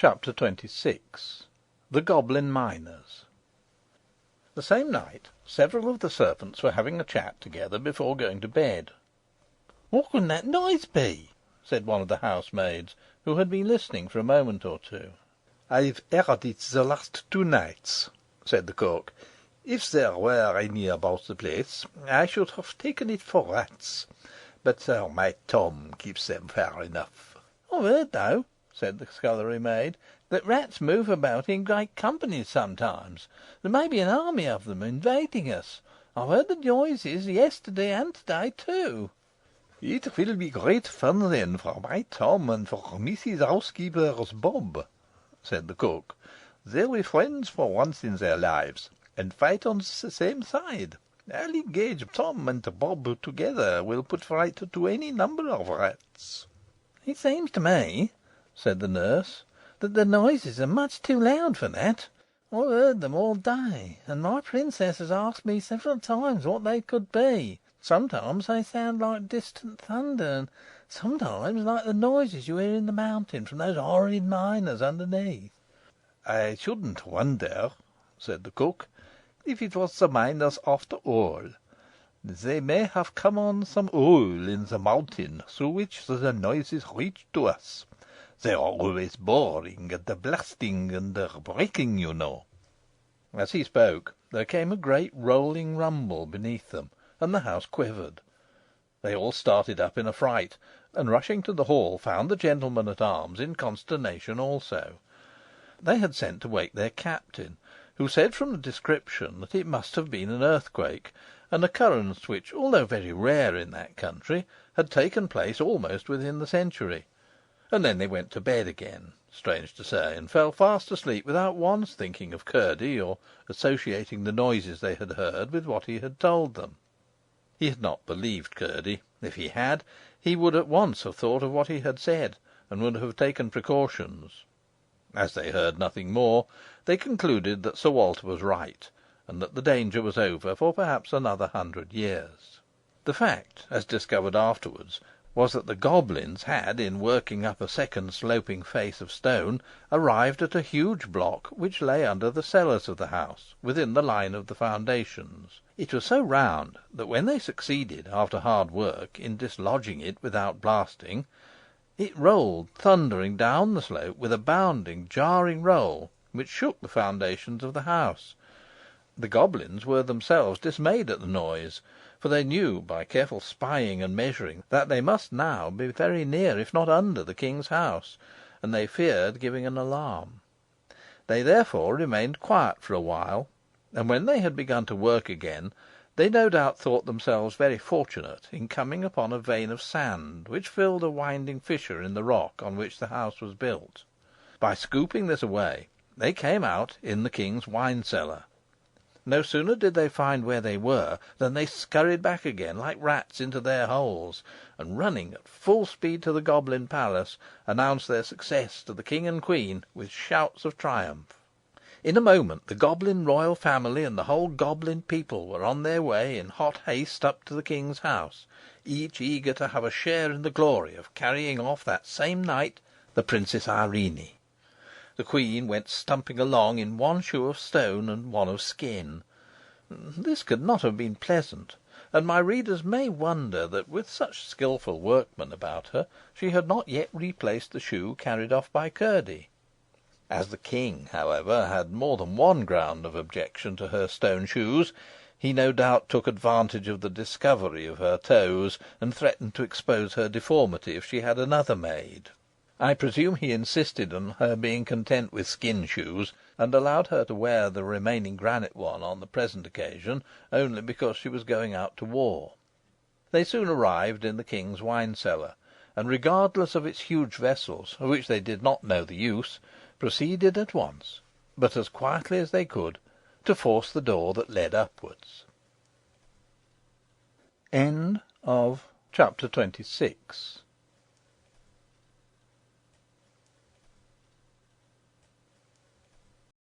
Chapter 26. The Goblin Miners. The same night several of the servants were having a chat together before going to bed. "What can that noise be?" said one of the housemaids, who had been listening for a moment or two. "I've heard it the last 2 nights," said the cook. "If there were any about the place, I should have taken it for rats. But my Tom keeps them far enough." "I've heard, though," said the scullery maid, "that rats move about in great companies sometimes. There may be an army of them invading us. I've heard the noises yesterday and to-day too." "It will be great fun then for my Tom and for Mrs. Housekeeper's Bob," said the cook. "They'll be friends for once in their lives, and fight on the same side. I'll engage Tom and Bob together will put fright to any number of rats." "It seems to me," said the nurse, "that the noises are much too loud for that. I've heard them all day, and my princess has asked me several times what they could be. Sometimes they sound like distant thunder, and sometimes like the noises you hear in the mountain from those horrid miners underneath." "I shouldn't wonder," said the cook, "if it was the miners after all. They may have come on some hole in the mountain through which the noises reach to us. They are always boring and blasting and breaking, you know." As he spoke, there came a great rolling rumble beneath them, and the house quivered. They all started up in a fright, and rushing to the hall found the gentlemen at arms in consternation also. They had sent to wake their captain, who said from the description that it must have been an earthquake, an occurrence which, although very rare in that country, had taken place almost within the century. And then they went to bed again, strange to say, and fell fast asleep without once thinking of Curdie, or associating the noises they had heard with what he had told them. He had not believed Curdie. If he had, he would at once have thought of what he had said, and would have taken precautions. As they heard nothing more, they concluded that Sir Walter was right, and that the danger was over for perhaps another 100 years. The fact, as discovered afterwards, was that the goblins had, in working up a second sloping face of stone, arrived at a huge block which lay under the cellars of the house, within the line of the foundations. It was so round that when they succeeded, after hard work, in dislodging it without blasting, it rolled thundering down the slope with a bounding, jarring roll, which shook the foundations of the house. The goblins were themselves dismayed at the noise, for they knew, by careful spying and measuring, that they must now be very near, if not under, the king's house, and they feared giving an alarm. They therefore remained quiet for a while, and when they had begun to work again, they no doubt thought themselves very fortunate in coming upon a vein of sand which filled a winding fissure in the rock on which the house was built. By scooping this away, they came out in the king's wine cellar. No sooner did they find where they were than they scurried back again like rats into their holes, and running at full speed to the Goblin Palace, announced their success to the king and queen with shouts of triumph. In a moment the Goblin royal family and the whole Goblin people were on their way in hot haste up to the king's house, each eager to have a share in the glory of carrying off that same night the Princess Irene. The queen went stumping along in one shoe of stone and one of skin. This could not have been pleasant, and my readers may wonder that, with such skilful workmen about her, she had not yet replaced the shoe carried off by Curdie. As the king, however, had more than one ground of objection to her stone shoes, he no doubt took advantage of the discovery of her toes, and threatened to expose her deformity if she had another made. I presume he insisted on her being content with skin shoes, and allowed her to wear the remaining granite one on the present occasion only because she was going out to war. They soon arrived in the king's wine cellar, and, regardless of its huge vessels, of which they did not know the use, proceeded at once, but as quietly as they could, to force the door that led upwards. Chapter 27.